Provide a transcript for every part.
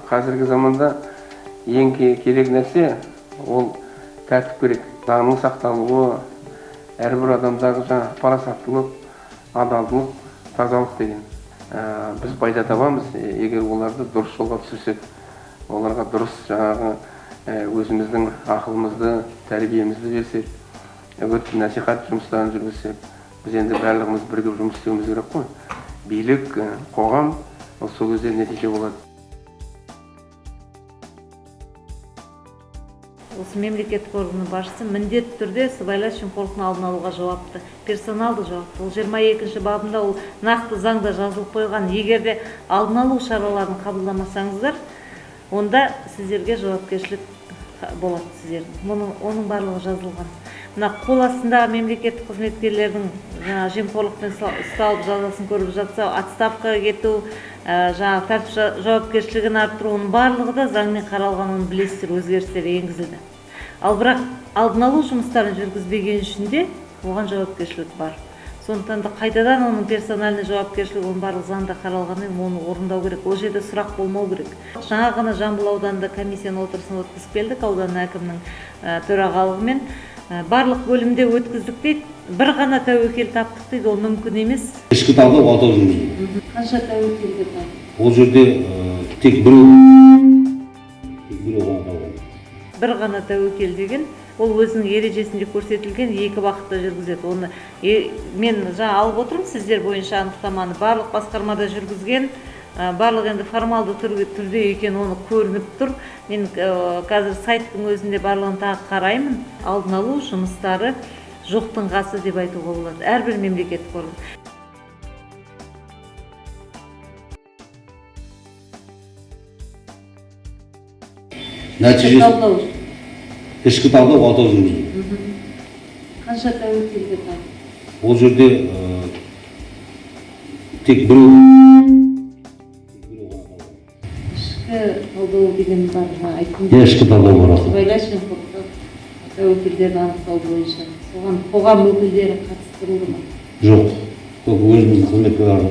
Қазіргі заманда ең керек нәрсе ол тәртіп керек. Заңның сақталуы, әрбір адамдағы парасаттылық, адалдылық, тазалық деген. Біз пайда табамыз, егер оларды дұрыс жолға түсірсек, оларға дұрыс өзіміздің ақылымызды, тәрбиемізді берсек, үгіт насихат жұмыстарын жүргізсек, біз енді барлығымыз бірігіп жұмыс істеуіміз керек қой. Билік, қоғам, сол кезде нәтиже болады. Осы мемлекеттік органның басшысы міндетті түрде сыбайлас жемқорлықтың алдын алуға жауапты, персоналды жауапты. Ол 22-ші бабында ол нақты заңда жазылып қойған. Егер де алдын алу шараларын қабылдамасаңыздар, онда сіздерге жауапкершілік болады сіздердің. Оның барлығы жазылған. Мына қол астындағы мемлекеттік қызметкерлердің жемқорлықпен ұсталып жазасын көріп жатса, отставкаға кету, тәртіп жауапкершілігін арттыру, оның барлығы да заңмен қаралған, оны білесіздер, өзгерістер енгізілді. Ал бірақ алдын алу жұмыстарын жүргізбеген үшін де оған жауапкершілік бар. Сондықтан да қайтадан оның персональный жауапкершілігі, оның барлық заңда қаралғанымен оны орындау керек. Ол жерде сұрақ болмау керек. Жаңа ғана Жамбыл ауданында комиссияның отырысын өткізіп келдік, аудан әкімінің төрағалығымен. Барлық бөлімде өткіздік дейді, бір ғана тәуекел таптық дейді, ол мүмкін емес. Ішкі талдау 600 мың. Қанша тәуекелдер бар? Ол жерде тек біреу ғана қалған. Бір ғана тәуекел деген, ол өзінің ережесінде көрсетілген 2 бағытта жүргізеді. Оны мен жаңа алып отырмын сіздер бойынша анықтаманы, барлық басқармада жүргізген, барлық енді формалды түрде екен, оны көрініп тұр. Мен қазір сайттың өзінде барлығын тағы қараймын. Алдын алу жұмыстары жоқтың қасы деп айтуға болады. Әрбір мемлекеттік орган. Нәтижесі ішкі талдау 600 мың. Қанша тәуекелдер бар? Ол жерде тек біреу талдау деген бар, айттым. Ішкі талдау бар. Сыбайлас жемқорлық тәуекелдерді анықтау бойынша соған қоғам өкілдері қатыстырылды ма? Жоқ. Сол өзіміздің қызметкерлер.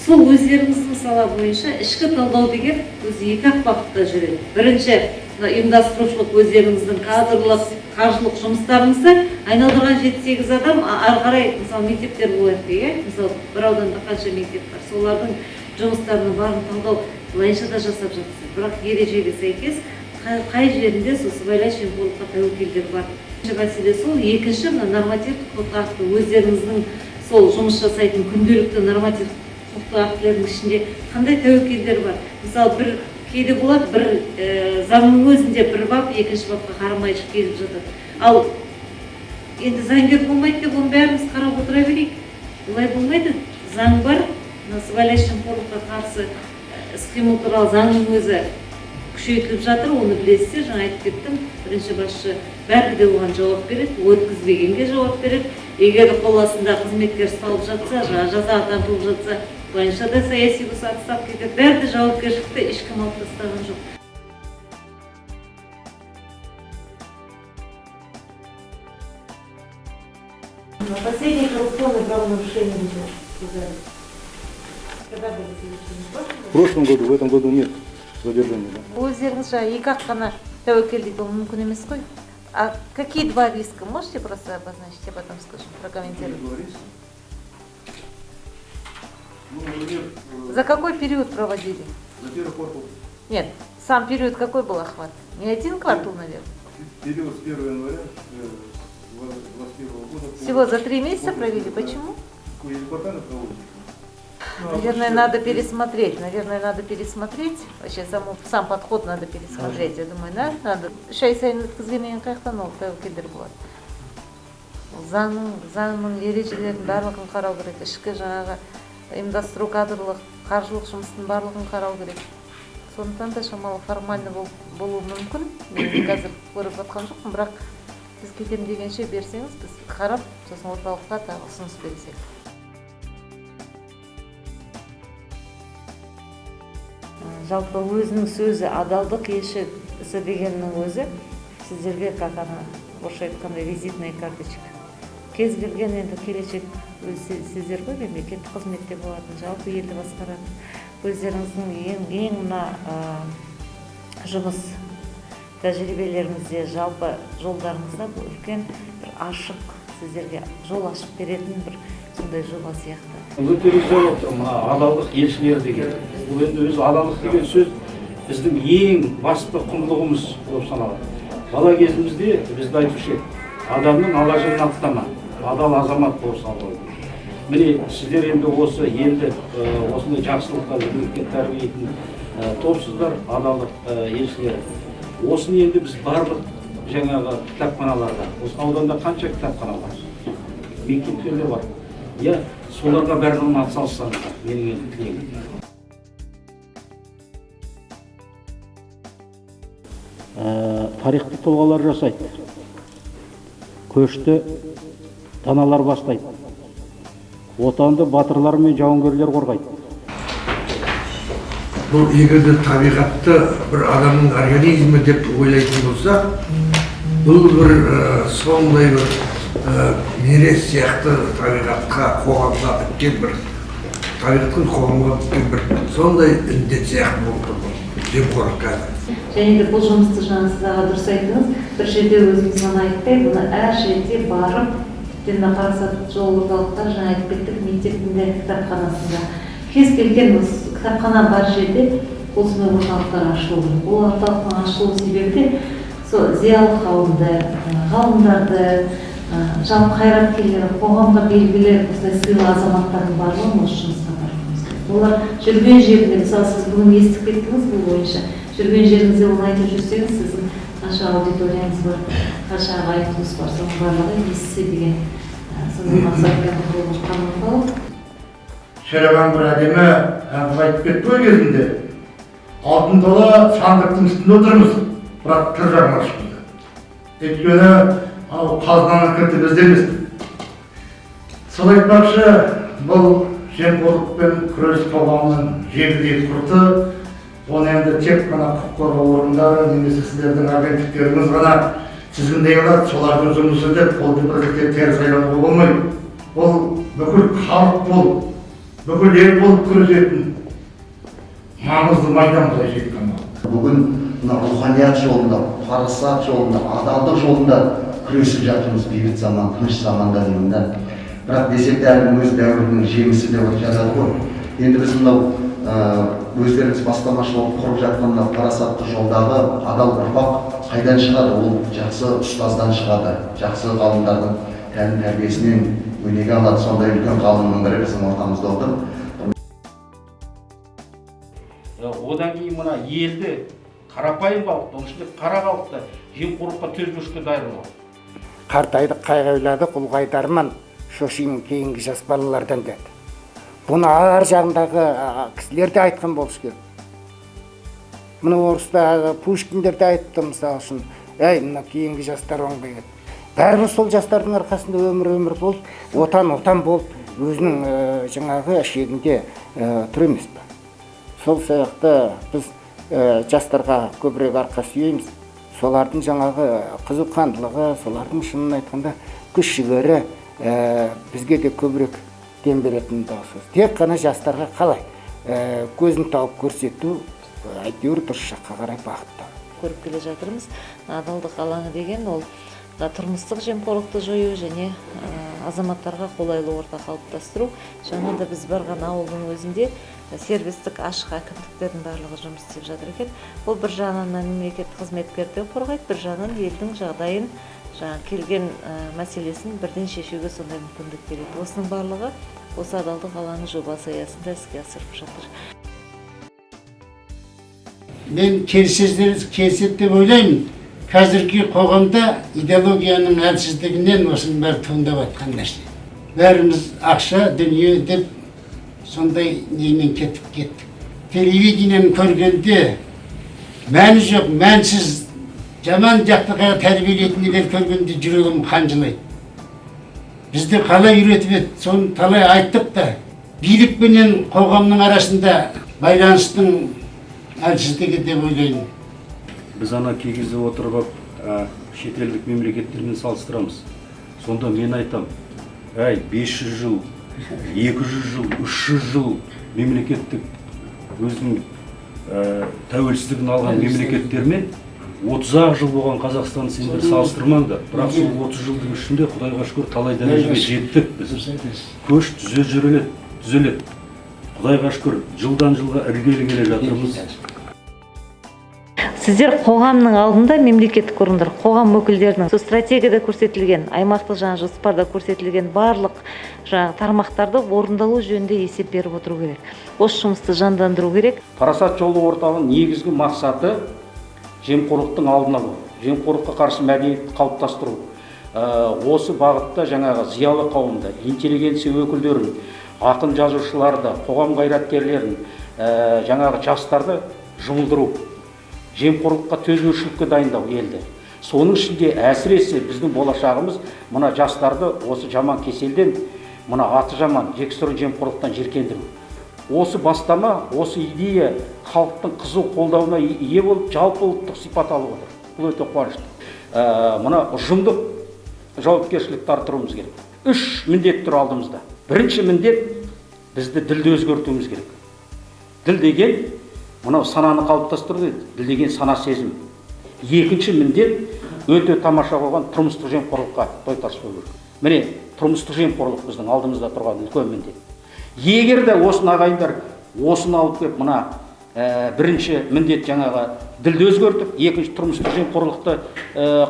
Сол өздеріңіздің сала бойынша ішкі талдау деген өзі 2 бағытта жүреді. Бірінші, ұйымдастырушылық өздеріңіздің кадрлық, қаржылық жұмыстарыңызды айналдырған 7-8 адам ары қарай, мысалы, мектептер болады деген, мысалы, бір ауданда қанша мектеп бар, солардың жұмыстарының барын талдау былайша да жасап жатсыз. Бірақ ережеге сәйкес қай жерінде сол сыбайлас жемқорлыққа тәуекелдер бар. Бірінші мәселе сол, екінші нормативтік құқықтық акті өздеріңіздің сол жұмыс жасайтын күнделікті нормативтік құқықтық актілердің ішінде қандай тәуекелдер бар. Мысалы, бір кейде болады, бір заңның өзінде бір бап екінші бапқа қарамай келіп жатады. Ал енді заңгер болмайды деп оны бәріміз қарап отыра берейік. Олай болмайды. Заң бар, сыбайлас жемқорлыққа қарсы іс-қимыл туралы заңның өзі күшейтіліп жатыр, оны білесіздер, жаңа айтып кеттім. Бірінші басшы бәрі де оған жауап береді, өткізбегенге жауап береді. Егер қол астында қызметкер ұсталып жатса, жазаға тартылып жатса, бойынша да саяси болса отставка кетеді. Бәрі де жауапкершілікті ешкім алып тастаған жоқ. Последнее коррупционное правонарушение было. Когда были совершены? В прошлом году, в этом году нет задержания. Өздеріңіз жаңа 2 ғана тәуекел дейді, ол мүмкін емес қой. А какие 2 риска? Можете просто обозначить, я потом скажу, прокомментировать? За какой период проводили? За первый квартал. Нет, сам период какой был охват? Не 1 квартал, наверное? Период с 1 января 2021 года. Всего за 3 месяца провели. Почему? Департамент проводит. Наверное, надо пересмотреть. Вообще сам подход надо пересмотреть. Я думаю, да? Надо. Шай сайын өткізгеннен қаяқтан ол тәуекелдер болады. Заңның ережелерін барлығын қарау керек. Ішкі жаңағы ұйымдастыру кадрлық, қаржылық жұмыстың барлығын қарау керек. Сондықтан да шамалы формальный болуы мүмкін. Мен қазір көріп жатқан жоқпын, бірақ біз кетем дегенше берсеңіз, біз қарап, сосын орталыққа тағы ұсыныс берсек. Жалпы өзінің сөзі адалдық ешісі дегеннің өзі сіздерге как ана орысша айтқандай визитная карточка. Кез келген енді келешек сіздер ғой мемлекеттік қызметте болатын, жалпы елді басқаратын. өздеріңіздің ең мына жұмыс тәжірибелеріңізде, жалпы жолдарыңызда бұл үлкен бір ашық, сіздерге жол ашып беретін бір сондай жоба сияқты. Өте адалдық елшілері деген. Бұл енді өзі адалдық деген сөз біздің ең басты құндылығымыз болып саналады. Бала кезімізде бізді айтушы еді, адамның ала жөнін аттама, адал азамат болып саналады. Міне сіздер енді осы елді осындай жақсылыққа еңбекке тәрбиелейтін топсыздар, адалдық елшілері. Осыны енді біз барлық жаңағы кітапханаларда, осы ауданда қанша кітапхана бар, мектептер бар. Я соларға бәрін атсалыссаңыздар, менің енді тілегім. Тарихты тұлғалар жасайды, көшті даналар бастайды, отанды батырлар мен жауынгерлер қорғайды. Бұл егерде табиғатты бір адамның организмі деп ойлайтын болса, бұл бір сондай бір мерез сияқты табиғатқа, қоғамға біткен бір, табиғаттың қоғамға біткен бір сондай індет сияқты болып тұр, жемқорлық қазір. Және де бұл жұмысты жаңа сіз аға дұрыс айттыңыз, бір жерде өзіміз ғана айтпай, бұны әр жерде барып, тіпті парасат жол орталықтар, жаңа айтып кеттік, мектебінде, кітапханасында, кез келген осы кітапхана бар жерде осындай орталықтар ашылу. Бұл орталықтың ашылу себебі де сол зиялы қауымды, ғалымдарды, жалпы қайраткерлер, қоғамға белгілі осылай сыйлы азаматтардың барлығын осы жұмысқа тартуымыз. Олар жүрген жерінде, мысалы сіз бүгін естіп кеттіңіз бұл бойынша, жүрген жеріңізде оны айтып жүрсеңіз, сіздің қанша аудиторияңыз бар, қанша ағайын туыс бар, соның барлығы естісе деген сондай мақсатпен құрылған қамал. Шерағаң бір әдемі әңгіме айтып кетті ғой кезінде. Алтын тола сандықтың үстінде отырмыз, бірақ тыр жағына шықты. Өйткені қазынаның кілті бізде емес. Сол айтпақшы, бұл жемқорлықпен күрес қоғамының жегідей құрты, оны енді тек қана құқық қорғау органдары немесе сіздердің агенттіктеріңіз ғана тізгіндей алады, солардың жұмысы деп қолды бірлікте теріс айналуға болмайды. Бұл бүкіл халық болып, бүкіл ел болып күресетін маңызды майдан былайша айтқанда. Бүгін руханият жолында, парасат жолында, адалдық жолында күресіп жатырмыз бейбіт заман, тыныш заманда деймін да. Бірақ десек те әлі өз дәуірінің жемісі деп жазады ғой. Енді біз мынау өздеріңіз бастамашылық құрып жатқан парасатты жолдағы адал ұрпақ қайдан шығады? Ол жақсы ұстаздан шығады, жақсы ғалымдардың тәлім тәрбиесінен өнеге алады. Сондай үлкен ғалымның бірі біздің ортамызда отыр. Одан кейін мына елді қарапайым халықты, оның ішінде қара халықты жемқорлыққа төзбеушілікке дайындау. Қартайдық, қайғайладық, ұлғайдарман, шошимын кейінгі жас балалардан деді. Бұны ар жағындағы кісілер де айтқан болушы керек. Мұны орыстағы Пушкиндер де айтты, мысалы үшін, әй, мына кейінгі жастар оңбай еді. Бәрібір сол жастардың арқасында өмір болды, отан болды, өзінің жаңағы шегінде тұр емес пе. Сол сияқты біз жастарға көбірек арқа сүйейміз. Солардың жаңағы қызуқандылығы, солардың шынын айтқанда күш жігері бізге де көбірек дем беретін даусыз. Тек қана жастарға қалай көзін тауып көрсету, әйтеуір дұрыс жаққа қарай бағытта. Көріп келе жатырмыз. Адалдық алаңы деген ол тұрмыстық жемқорлықты жою және азаматтарға қолайлы орта қалыптастыру. Жаңа да біз барған ауылдың өзінде сервистік ашық әкімдіктердің барлығы жұмыс істеп жатыр екен. Бұл бір жағынан мемлекеттік қызметкерді қорғайды, бір жағынан елдің жағдайын, келген мәселесін бірден шешуге сондай мүмкіндік береді. Осының барлығы осы адалдық алаңы жобасы аясында іске асырылып жатыр. Мен келіседі деп ойлаймын. Қазіргі қоғамда идеологияның әлсіздігінен осының бәрі туындап жатқан нәрсе. Бәріміз ақша, дүние деп сондай немен кеттік. Телевидениені көргенде мәні жоқ, мәнсіз, жаман жақтыға тәрбиелейтіндер көргенде жүрегім қанжылайды. Бізді қалай үйретіп еді, соны талай айттық та, билік пенен қоғамның арасында байланыстың әлсіздігі деп ойлаймын. Біз ана кей кезде отырып шетелдік мемлекеттермен салыстырамыз. Сонда мен айтам, 500 жыл, 200 жыл, 300 жыл мемлекеттік өзінің тәуелсіздігін алған мемлекеттермен 30-ақ жыл болған Қазақстан сендер салыстырмаңдар. Бірақ сол 30 жылдың ішінде Құдайға шүкір талай дәрежеге жеттік біз. Көш түзеледі. Құдайға шүкір жылдан жылға іргелі келе жатырмыз. Сіздер қоғамның алдында мемлекеттік органдар, қоғам өкілдерінің стратегияда көрсетілген, аймақтық жоспарда көрсетілген барлық тармақтарды орындалу жөнінде есеп беріп отыру керек. Осы жұмысты жандандыру керек. Парасат жолы орталығының негізгі мақсаты жемқорлықтың алдын алу, жемқорлыққа қарсы мәдениетті қалыптастыру. Осы бағытта жаңағы зиялы қауымды, интеллигенция өкілдерін, ақын жазушыларды, қоғам қайраткерлерін, жаңағы жастарды жұмылдыру. Жемқорлыққа төзушілікке дайындау елді. Соның ішінде әсіресе біздің болашағымыз мына жастарды осы жаман кеселден, мына аты жаман жексұрын жемқорлықтан жиркендіру. Осы бастама, осы идея халықтың қызу қолдауына ие болып, жалпы ұлттық сипат алып отыр. Бұл өте қуанышты. Мына ұжымдық жауапкершілікті арттыруымыз керек. 3 міндет тұр алдымызда. Бірінші міндет бізді ділді өзгертуіміз керек. Діл деген мынау сананы қалыптастыру дейді. Діл деген сана сезім. Екінші міндет өте тамаша болған тұрмыстық жемқорлыққа тойтарыс қою керек. Міне, тұрмыстық жемқорлық біздің алдымызда тұрған үлкен міндет. Егер де осыны ағайындар осыны алып келіп, мына бірінші міндет жаңағы ділді өзгертіп, екінші тұрмыстық жемқорлықты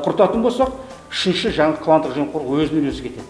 құртатын болсақ, үшінші жаңағы қылмыстық жемқорлық өзінен өзі кетеді.